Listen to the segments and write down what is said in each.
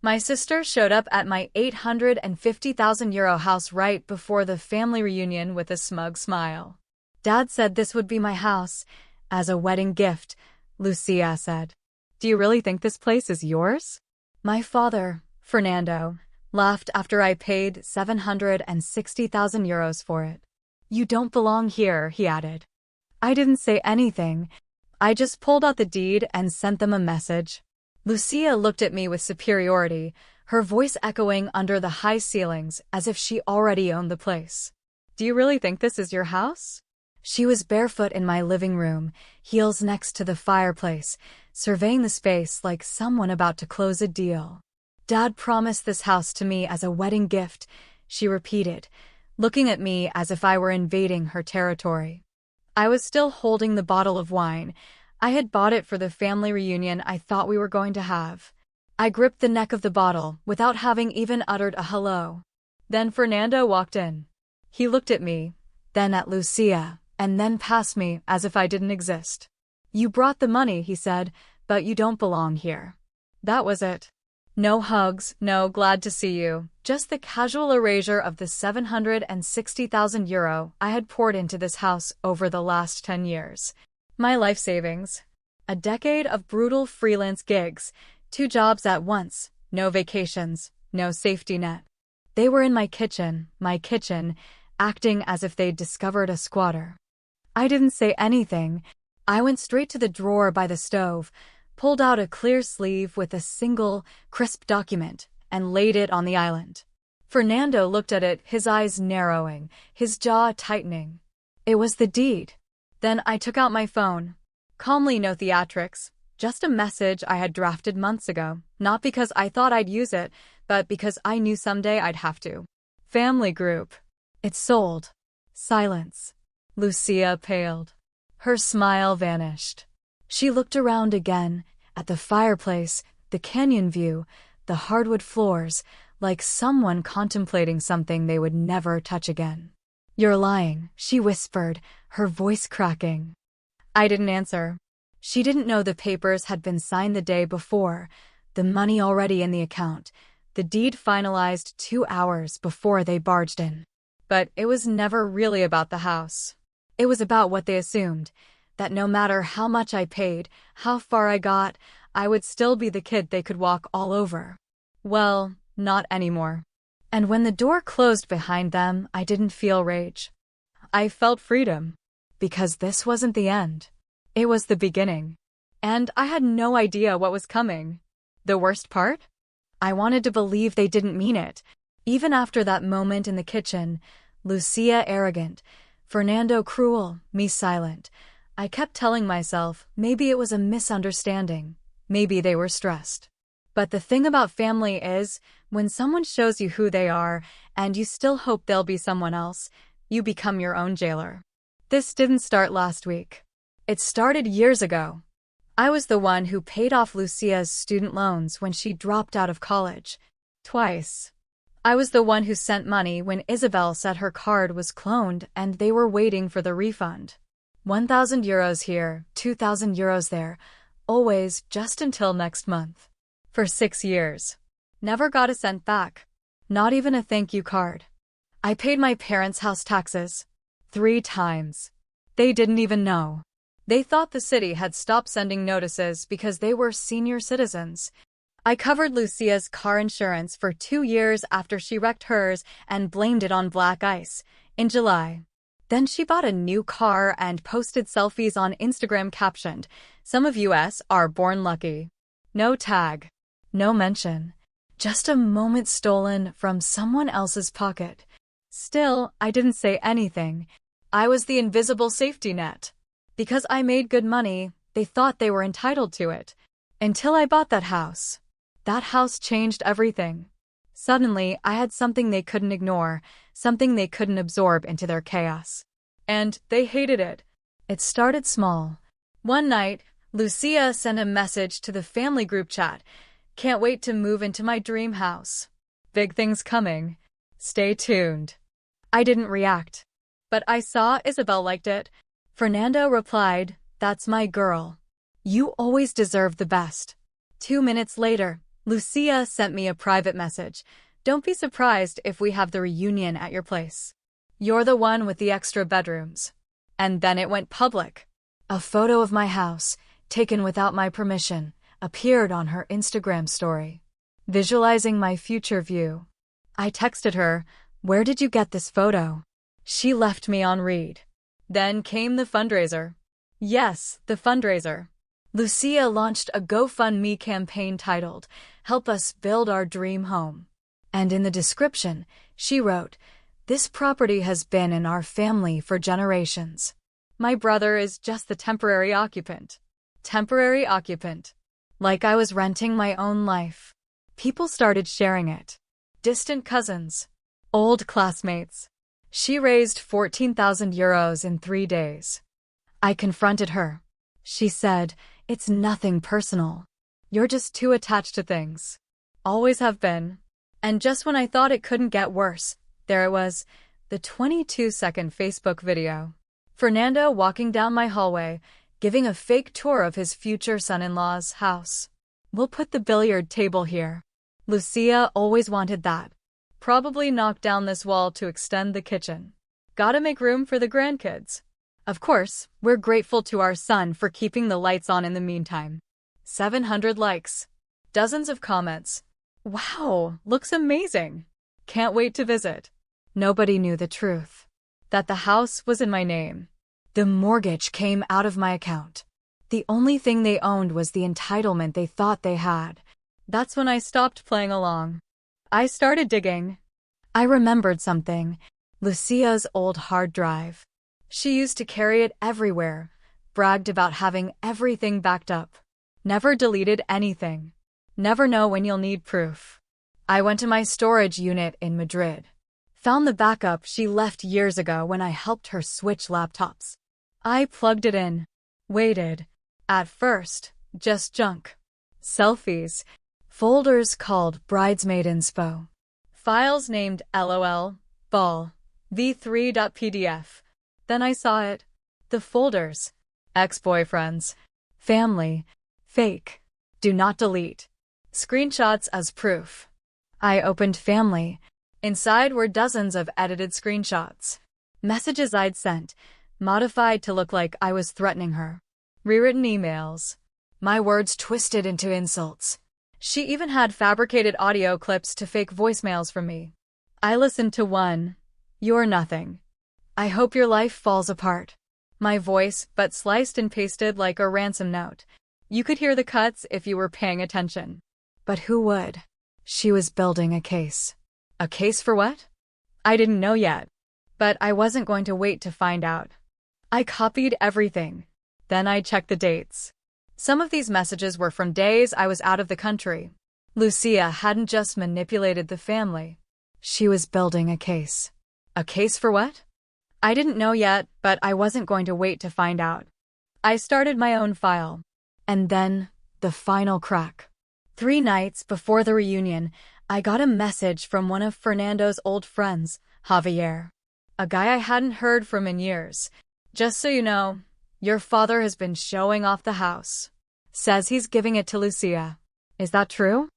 My sister showed up at my €850,000 house right before the family reunion with a smug smile. Dad said this would be my house, as a wedding gift, Lucia said. Do you really think this place is yours? My father, Fernando, laughed after I paid €760,000 for it. You don't belong here, he added. I didn't say anything. I just pulled out the deed and sent them a message. Lucia looked at me with superiority, her voice echoing under the high ceilings as if she already owned the place. Do you really think this is your house? She was barefoot in my living room, heels next to the fireplace, surveying the space like someone about to close a deal. Dad promised this house to me as a wedding gift, she repeated, looking at me as if I were invading her territory. I was still holding the bottle of wine. I had bought it for the family reunion I thought we were going to have. I gripped the neck of the bottle without having even uttered a hello. Then Fernando walked in. He looked at me, then at Lucia, and then past me as if I didn't exist. You brought the money, he said, but you don't belong here. That was it. No hugs, no glad to see you, just the casual erasure of the €760,000 I had poured into this house over the last 10 years. My life savings. A decade of brutal freelance gigs, 2 jobs at once, no vacations, no safety net. They were in my kitchen, acting as if they'd discovered a squatter. I didn't say anything. I went straight to the drawer by the stove, pulled out a clear sleeve with a single, crisp document, and laid it on the island. Fernando looked at it, his eyes narrowing, his jaw tightening. It was the deed. Then I took out my phone. Calmly, no theatrics, just a message I had drafted months ago, not because I thought I'd use it, but because I knew someday I'd have to. Family group. It's sold. Silence. Lucia paled. Her smile vanished. She looked around again, at the fireplace, the canyon view, the hardwood floors, like someone contemplating something they would never touch again. You're lying, she whispered, her voice cracking. I didn't answer. She didn't know the papers had been signed the day before, the money already in the account, the deed finalized 2 hours before they barged in. But it was never really about the house. It was about what they assumed, that no matter how much I paid, how far I got, I would still be the kid they could walk all over. Well, not anymore. And when the door closed behind them, I didn't feel rage. I felt freedom. Because this wasn't the end. It was the beginning. And I had no idea what was coming. The worst part? I wanted to believe they didn't mean it. Even after that moment in the kitchen, Lucia arrogant, Fernando cruel, me silent. I kept telling myself maybe it was a misunderstanding. Maybe they were stressed. But the thing about family is, when someone shows you who they are, and you still hope they'll be someone else, you become your own jailer. This didn't start last week. It started years ago. I was the one who paid off Lucia's student loans when she dropped out of college. Twice. I was the one who sent money when Isabel said her card was cloned and they were waiting for the refund. €1,000 here, €2,000 there, always just until next month. For 6 years. Never got a cent back. Not even a thank you card. I paid my parents' house taxes. 3 times. They didn't even know. They thought the city had stopped sending notices because they were senior citizens. I covered Lucia's car insurance for 2 years after she wrecked hers and blamed it on black ice, in July. Then she bought a new car and posted selfies on Instagram captioned, "Some of us are born lucky." No tag. No mention. Just a moment stolen from someone else's pocket. Still, I didn't say anything. I was the invisible safety net. Because I made good money, they thought they were entitled to it. Until I bought that house. That house changed everything. Suddenly, I had something they couldn't ignore, something they couldn't absorb into their chaos. And they hated it. It started small. One night, Lucia sent a message to the family group chat. "Can't wait to move into my dream house. Big things coming. Stay tuned." I didn't react. But I saw Isabel liked it. Fernando replied, "That's my girl. You always deserve the best." 2 minutes later, Lucia sent me a private message. Don't be surprised if we have the reunion at your place. You're the one with the extra bedrooms. And then it went public. A photo of my house, taken without my permission, appeared on her Instagram story. Visualizing my future view. I texted her, "Where did you get this photo?" She left me on read. Then came the fundraiser. Yes, the fundraiser. Lucia launched a GoFundMe campaign titled, "Help Us Build Our Dream Home." And in the description, she wrote, "This property has been in our family for generations. My brother is just the temporary occupant." Temporary occupant. Like I was renting my own life. People started sharing it. Distant cousins. Old classmates. She raised €14,000 in 3 days. I confronted her. She said, "It's nothing personal. You're just too attached to things. Always have been." And just when I thought it couldn't get worse, there it was, the 22-second Facebook video. Fernando walking down my hallway, giving a fake tour of his future son-in-law's house. "We'll put the billiard table here. Lucia always wanted that. Probably knocked down this wall to extend the kitchen. Gotta make room for the grandkids." Of course, we're grateful to our son for keeping the lights on in the meantime. 700 likes. Dozens of comments. "Wow, looks amazing. Can't wait to visit." Nobody knew the truth. That the house was in my name. The mortgage came out of my account. The only thing they owned was the entitlement they thought they had. That's when I stopped playing along. I started digging. I remembered something. Lucia's old hard drive. She used to carry it everywhere, bragged about having everything backed up. Never deleted anything. Never know when you'll need proof. I went to my storage unit in Madrid. Found the backup she left years ago when I helped her switch laptops. I plugged it in. Waited. At first, just junk. Selfies. Folders called Bridesmaid Inspo. Files named LOL, Ball, v3.pdf. Then I saw it. The folders. Ex-boyfriends. Family. Fake. Do not delete. Screenshots as proof. I opened family. Inside were dozens of edited screenshots. Messages I'd sent, modified to look like I was threatening her. Rewritten emails. My words twisted into insults. She even had fabricated audio clips to fake voicemails from me. I listened to one. "You're nothing. I hope your life falls apart." My voice, but sliced and pasted like a ransom note. You could hear the cuts if you were paying attention. But who would? She was building a case. A case for what? I didn't know yet. But I wasn't going to wait to find out. I copied everything. Then I checked the dates. Some of these messages were from days I was out of the country. Lucia hadn't just manipulated the family. She was building a case. A case for what? I didn't know yet, but I wasn't going to wait to find out. I started my own file. And then, the final crack. 3 nights before the reunion, I got a message from one of Fernando's old friends, Javier. A guy I hadn't heard from in years. "Just so you know, your father has been showing off the house. Says he's giving it to Lucia. Is that true?"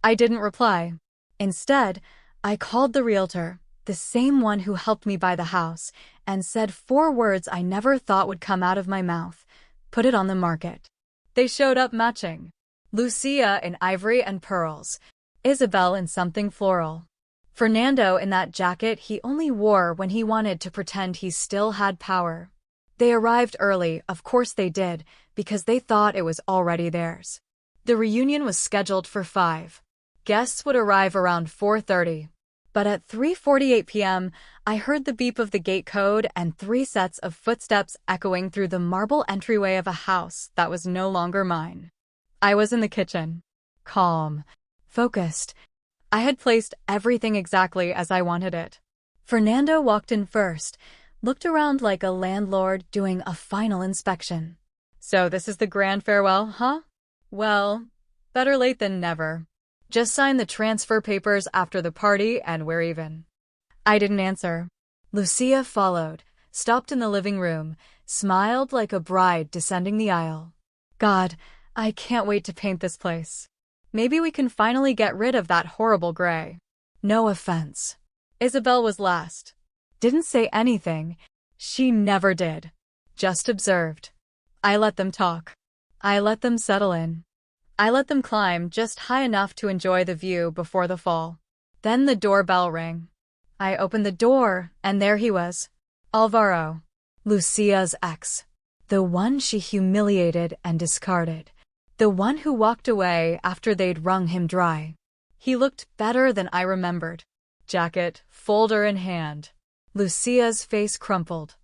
I didn't reply. Instead, I called the realtor, the same one who helped me buy the house, and said 4 words I never thought would come out of my mouth. Put it on the market. They showed up matching. Lucia in ivory and pearls. Isabel in something floral. Fernando in that jacket he only wore when he wanted to pretend he still had power. They arrived early, of course they did, because they thought it was already theirs. The reunion was scheduled for 5. Guests would arrive around 4:30. But at 3:48 p.m., I heard the beep of the gate code and 3 sets of footsteps echoing through the marble entryway of a house that was no longer mine. I was in the kitchen. Calm. Focused. I had placed everything exactly as I wanted it. Fernando walked in first, looked around like a landlord doing a final inspection. "So this is the grand farewell, huh? Well, better late than never. Just sign the transfer papers after the party and we're even." I didn't answer. Lucia followed, stopped in the living room, smiled like a bride descending the aisle. God, I can't wait to paint this place. Maybe we can finally get rid of that horrible gray. No offense. Isabel was last. Didn't say anything. She never did. Just observed. I let them talk. I let them settle in. I let them climb just high enough to enjoy the view before the fall. Then the doorbell rang. I opened the door, and there he was. Alvaro. Lucia's ex. The one she humiliated and discarded. The one who walked away after they'd wrung him dry. He looked better than I remembered. Jacket, folder in hand. Lucia's face crumpled.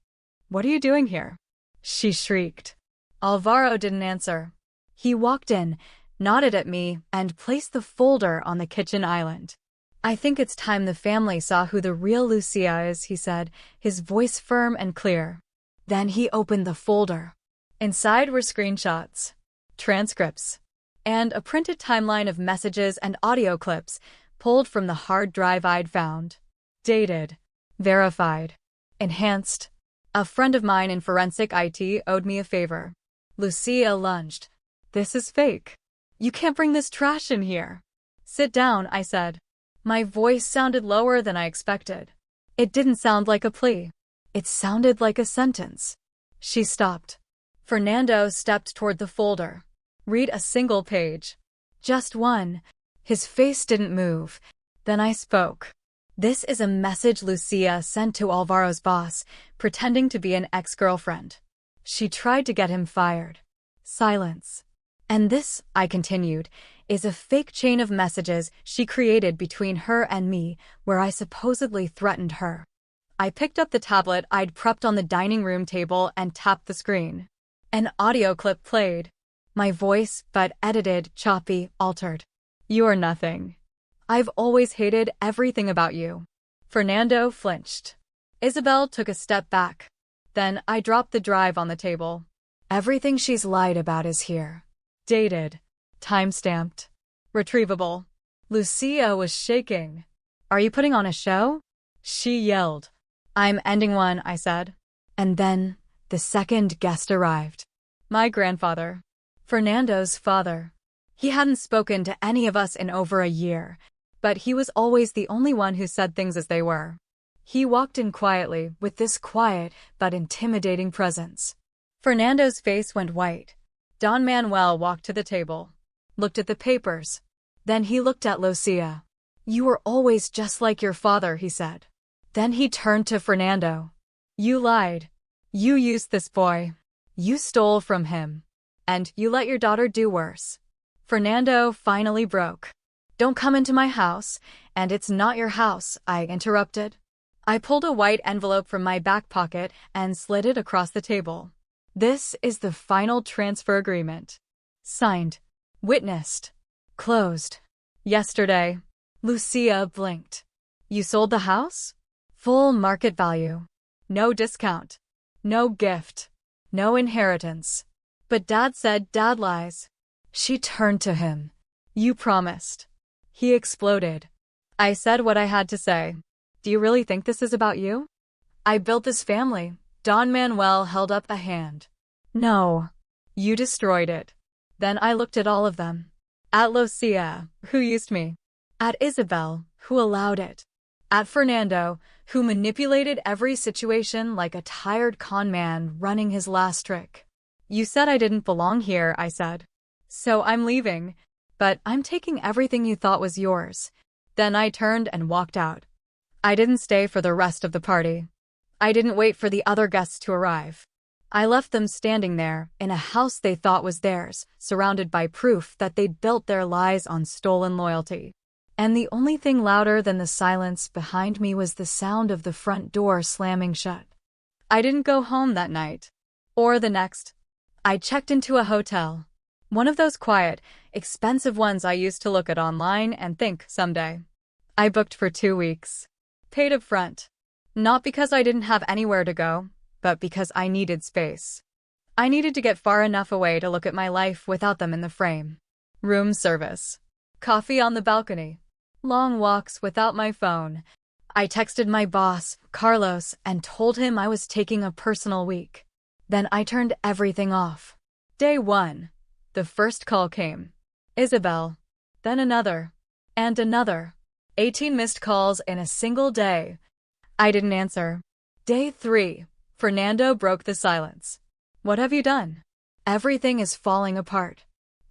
"What are you doing here?" she shrieked. Alvaro didn't answer. He walked in, nodded at me, and placed the folder on the kitchen island. "I think it's time the family saw who the real Lucia is," he said, his voice firm and clear. Then he opened the folder. Inside were screenshots, transcripts, and a printed timeline of messages and audio clips pulled from the hard drive I'd found. Dated. Verified. Enhanced. A friend of mine in forensic IT owed me a favor. Lucia lunged. "This is fake. You can't bring this trash in here." "Sit down," I said. My voice sounded lower than I expected. It didn't sound like a plea. It sounded like a sentence. She stopped. Fernando stepped toward the folder. "Read a single page." "Just one." His face didn't move. Then I spoke. "This is a message Lucia sent to Alvaro's boss, pretending to be an ex-girlfriend. She tried to get him fired." Silence. "And this," I continued, "is a fake chain of messages she created between her and me, where I supposedly threatened her." I picked up the tablet I'd prepped on the dining room table and tapped the screen. An audio clip played. My voice, but edited, choppy, altered. "You are nothing. I've always hated everything about you." Fernando flinched. Isabel took a step back. Then I dropped the drive on the table. "Everything she's lied about is here." Dated. Time-stamped. Retrievable. Lucia was shaking. "Are you putting on a show?" she yelled. "I'm ending one," I said. And then, the second guest arrived. My grandfather. Fernando's father. He hadn't spoken to any of us in over a year, but he was always the only one who said things as they were. He walked in quietly, with this quiet but intimidating presence. Fernando's face went white. Don Manuel walked to the table, looked at the papers. Then he looked at Lucia. "You were always just like your father," he said. Then he turned to Fernando. "You lied. You used this boy. You stole from him. And you let your daughter do worse." Fernando finally broke. "Don't come into my house, and it's not your house," I interrupted. I pulled a white envelope from my back pocket and slid it across the table. "This is the final transfer agreement. Signed. Witnessed. Closed. Yesterday." Lucia blinked. "You sold the house?" "Full market value. No discount. No gift. No inheritance." "But Dad said." "Dad lies." She turned to him. "You promised." He exploded. I said what I had to say. "Do you really think this is about you?" "I built this family." Don Manuel held up a hand. "No. You destroyed it." Then I looked at all of them. At Lucia, who used me. At Isabel, who allowed it. At Fernando, who manipulated every situation like a tired con man running his last trick. "You said I didn't belong here," I said. "So I'm leaving. But I'm taking everything you thought was yours." Then I turned and walked out. I didn't stay for the rest of the party. I didn't wait for the other guests to arrive. I left them standing there, in a house they thought was theirs, surrounded by proof that they'd built their lies on stolen loyalty. And the only thing louder than the silence behind me was the sound of the front door slamming shut. I didn't go home that night. Or the next. I checked into a hotel. One of those quiet, expensive ones I used to look at online and think, someday. I booked for 2 weeks. Paid up front. Not because I didn't have anywhere to go, but because I needed space. I needed to get far enough away to look at my life without them in the frame. Room service. Coffee on the balcony. Long walks without my phone. I texted my boss, Carlos, and told him I was taking a personal week. Then I turned everything off. Day 1. The first call came. Isabel. Then another. And another. 18 missed calls in a single day. I didn't answer. Day 3. Fernando broke the silence. What have you done? Everything is falling apart.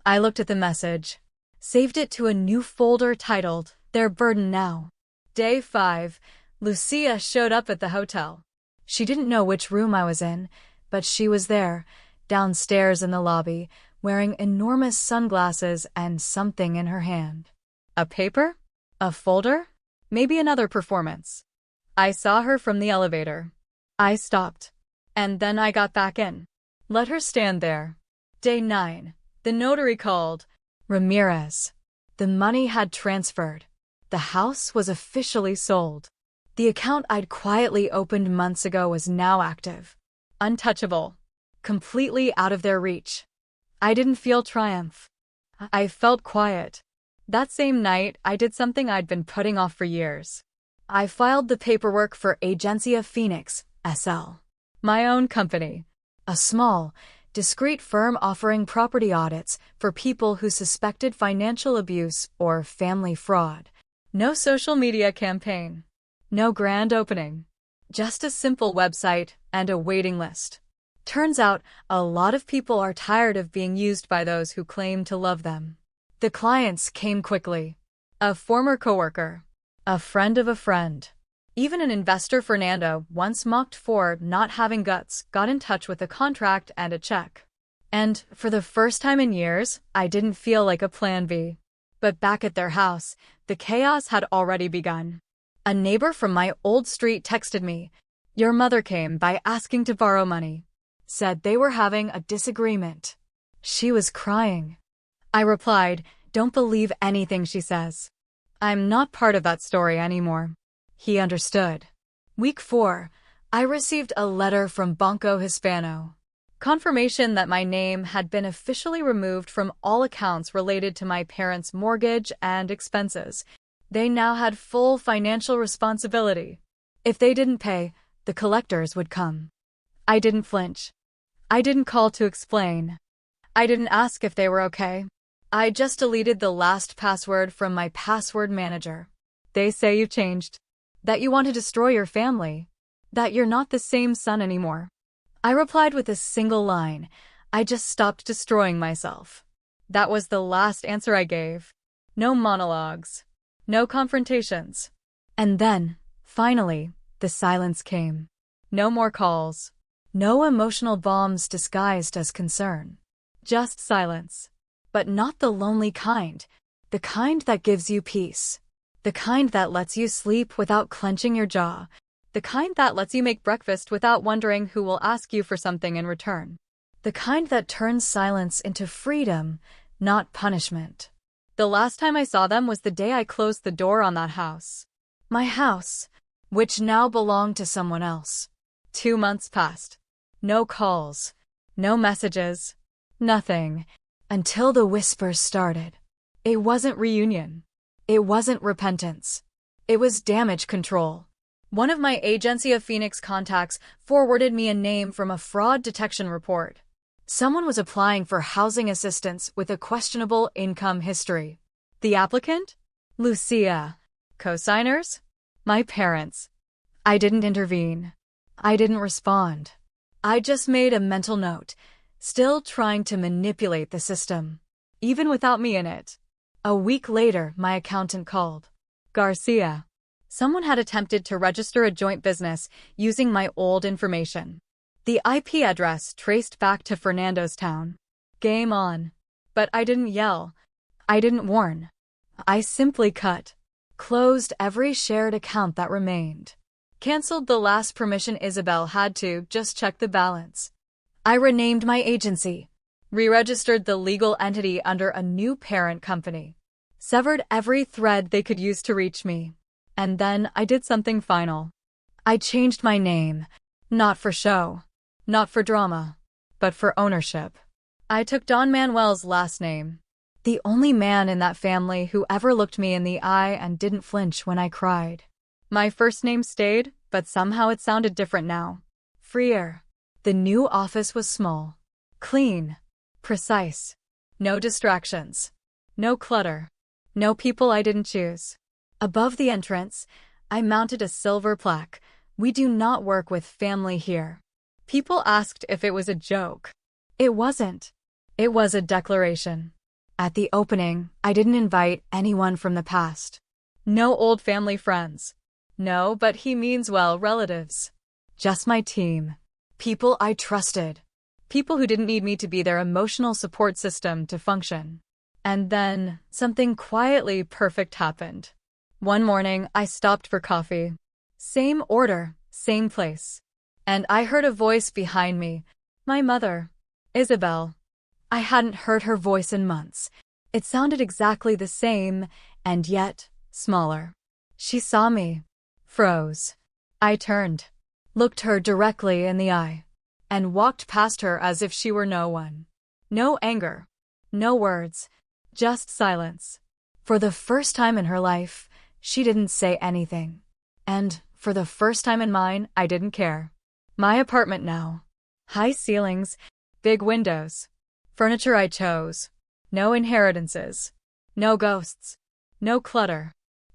I looked at the message. Saved it to a new folder titled, Their Burden Now. Day 5. Lucia showed up at the hotel. She didn't know which room I was in, but she was there, downstairs in the lobby, wearing enormous sunglasses and something in her hand. A paper? A folder? Maybe another performance. I saw her from the elevator. I stopped. And then I got back in. Let her stand there. Day 9. The notary called. Ramirez. The money had transferred. The house was officially sold. The account I'd quietly opened months ago was now active. Untouchable. Completely out of their reach. I didn't feel triumph. I felt quiet. That same night, I did something I'd been putting off for years. I filed the paperwork for Agencia Phoenix, S.L. My own company. A small, discreet firm offering property audits for people who suspected financial abuse or family fraud. No social media campaign. No grand opening. Just a simple website and a waiting list. Turns out, a lot of people are tired of being used by those who claim to love them. The clients came quickly. A former coworker. A friend of a friend. Even an investor Fernando, once mocked for not having guts, got in touch with a contract and a check. And, for the first time in years, I didn't feel like a plan B. But back at their house, the chaos had already begun. A neighbor from my old street texted me. Your mother came by asking to borrow money. Said they were having a disagreement. She was crying. I replied, don't believe anything she says. I'm not part of that story anymore. He understood. Week 4, I received a letter from Banco Hispano. Confirmation that my name had been officially removed from all accounts related to my parents' mortgage and expenses. They now had full financial responsibility. If they didn't pay, the collectors would come. I didn't flinch. I didn't call to explain. I didn't ask if they were okay. I just deleted the last password from my password manager. They say you've changed. That you want to destroy your family. That you're not the same son anymore. I replied with a single line. I just stopped destroying myself. That was the last answer I gave. No monologues. No confrontations. And then, finally, the silence came. No more calls. No emotional bombs disguised as concern. Just silence. But not the lonely kind. The kind that gives you peace. The kind that lets you sleep without clenching your jaw. The kind that lets you make breakfast without wondering who will ask you for something in return. The kind that turns silence into freedom, not punishment. The last time I saw them was the day I closed the door on that house. My house, which now belonged to someone else. 2 months passed. No calls. No messages. Nothing. Until the whispers started. It wasn't reunion. It wasn't repentance. It was damage control. One of my Agencia Phoenix contacts forwarded me a name from a fraud detection report. Someone was applying for housing assistance with a questionable income history. The applicant? Lucia. Co-signers? My parents. I didn't intervene. I didn't respond. I just made a mental note, still trying to manipulate the system, even without me in it. A week later, my accountant called. Garcia. Someone had attempted to register a joint business using my old information. The IP address traced back to Fernando's town. Game on. But I didn't yell. I didn't warn. I simply cut. Closed every shared account that remained. Cancelled the last permission Isabel had to just check the balance. I renamed my agency. Re-registered the legal entity under a new parent company. Severed every thread they could use to reach me. And then I did something final. I changed my name. Not for show. Not for drama. But for ownership. I took Don Manuel's last name. The only man in that family who ever looked me in the eye and didn't flinch when I cried. My first name stayed, but somehow it sounded different now. Freer. The new office was small. Clean. Precise. No distractions. No clutter. No people I didn't choose. Above the entrance, I mounted a silver plaque. We do not work with family here. People asked if it was a joke. It wasn't. It was a declaration. At the opening, I didn't invite anyone from the past. No old family friends. No, but he means well, relatives. Just my team. People I trusted. People who didn't need me to be their emotional support system to function. And then, something quietly perfect happened. One morning, I stopped for coffee. Same order, same place. And I heard a voice behind me. My mother. Isabel. I hadn't heard her voice in months. It sounded exactly the same, and yet, smaller. She saw me. Froze. I turned. Looked her directly in the eye. And walked past her as if she were no one. No anger. No words. Just silence. For the first time in her life, she didn't say anything. And, for the first time in mine, I didn't care. My apartment now. High ceilings, big windows. Furniture I chose. No inheritances. No ghosts. No clutter.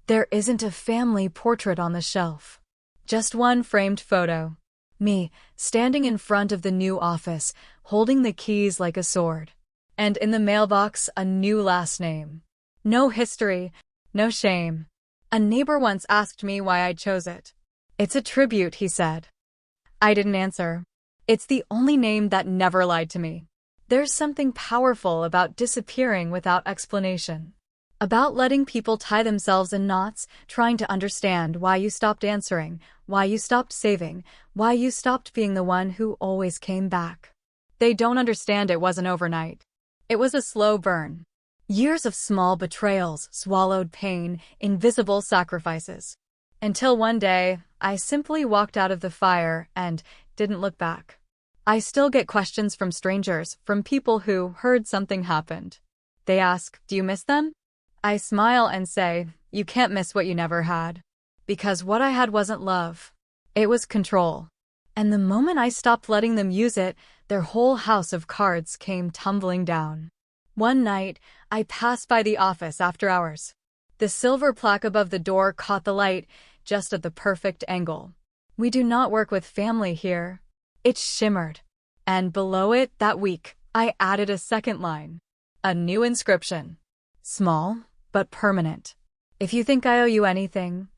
There isn't a family portrait on the shelf. Just one framed photo. Me, standing in front of the new office, holding the keys like a sword. And in the mailbox, a new last name. No history, no shame. A neighbor once asked me why I chose it. It's a tribute, he said. I didn't answer. It's the only name that never lied to me. There's something powerful about disappearing without explanation. About letting people tie themselves in knots, trying to understand why you stopped answering, why you stopped saving, why you stopped being the one who always came back. They don't understand it wasn't overnight. It was a slow burn. Years of small betrayals, swallowed pain, invisible sacrifices. Until one day, I simply walked out of the fire and didn't look back. I still get questions from strangers, from people who heard something happened. They ask, "Do you miss them?" I smile and say, "You can't miss what you never had." Because what I had wasn't love. It was control. And the moment I stopped letting them use it, their whole house of cards came tumbling down. One night, I passed by the office after hours. The silver plaque above the door caught the light, just at the perfect angle. "We do not work with family here." It shimmered. And below it, that week, I added a second line. A new inscription. Small, but permanent. If you think I owe you anything,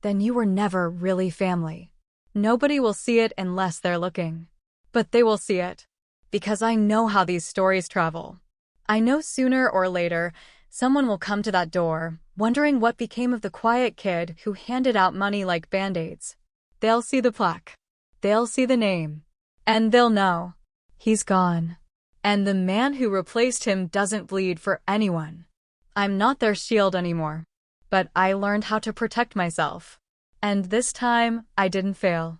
then you were never really family. Nobody will see it unless they're looking. But they will see it. Because I know how these stories travel. I know sooner or later, someone will come to that door, wondering what became of the quiet kid who handed out money like Band-Aids. They'll see the plaque. They'll see the name. And they'll know. He's gone. And the man who replaced him doesn't bleed for anyone. I'm not their shield anymore. But I learned how to protect myself. And this time, I didn't fail.